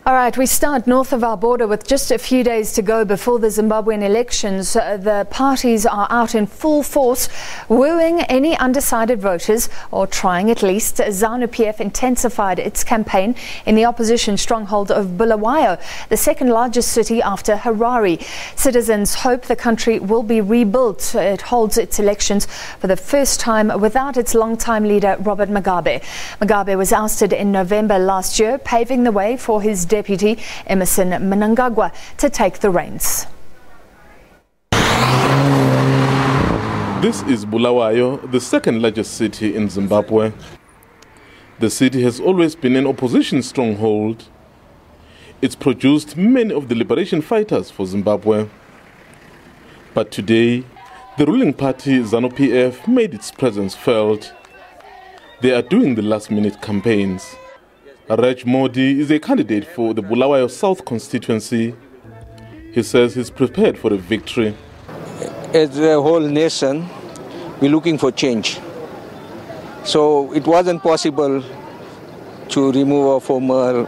All right, we start north of our border with just a few days to go before the Zimbabwean elections. The parties are out in full force, wooing any undecided voters, or trying at least. Zanu-PF intensified its campaign in the opposition stronghold of Bulawayo, the second largest city after Harare. Citizens hope the country will be rebuilt. It holds its elections for the first time without its longtime leader, Robert Mugabe. Mugabe was ousted in November last year, paving the way for his deputy, Emmerson Mnangagwa, to take the reins. This is Bulawayo, the second largest city in Zimbabwe. The city has always been an opposition stronghold. It's produced many of the liberation fighters for Zimbabwe. But today, the ruling party, Zanu-PF, made its presence felt. They are doing the last-minute campaigns. Robert Mugabe is a candidate for the Bulawayo South constituency. He says he's prepared for a victory. As a whole nation, we're looking for change. So it wasn't possible to remove a former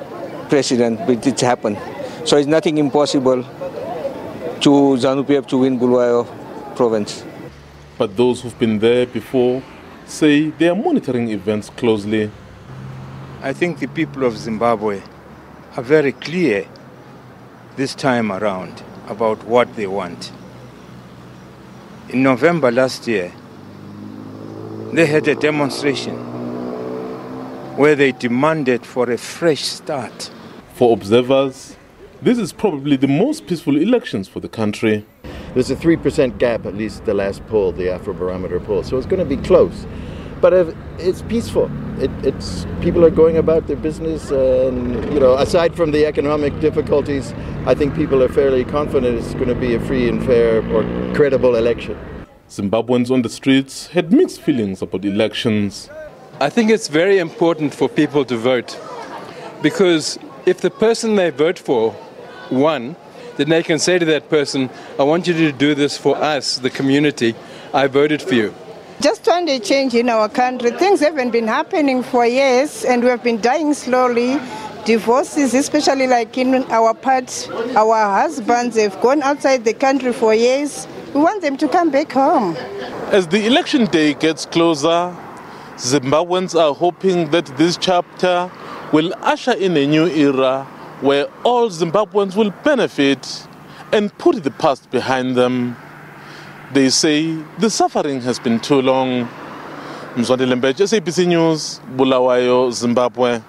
president, but it's happened. So it's nothing impossible to Zanu-PF to win Bulawayo province. But those who've been there before say they are monitoring events closely. I think the people of Zimbabwe are very clear this time around about what they want. In November last year, they had a demonstration where they demanded for a fresh start. For observers, this is probably the most peaceful elections for the country. There's a 3% gap, at least the last poll, the Afrobarometer poll, so it's going to be close. But it's peaceful. It's people are going about their business, and aside from the economic difficulties, I think people are fairly confident it's going to be a free and fair or credible election. Zimbabweans on the streets had mixed feelings about elections. I think it's very important for people to vote, because if the person they vote for won, then they can say to that person, I want you to do this for us, the community. I voted for you. Just trying to change in our country. Things haven't been happening for years, and we have been dying slowly. Divorces, especially like in our part, our husbands have gone outside the country for years. We want them to come back home. As the election day gets closer, Zimbabweans are hoping that this chapter will usher in a new era where all Zimbabweans will benefit and put the past behind them. They say the suffering has been too long. SABC News, Bulawayo, Zimbabwe.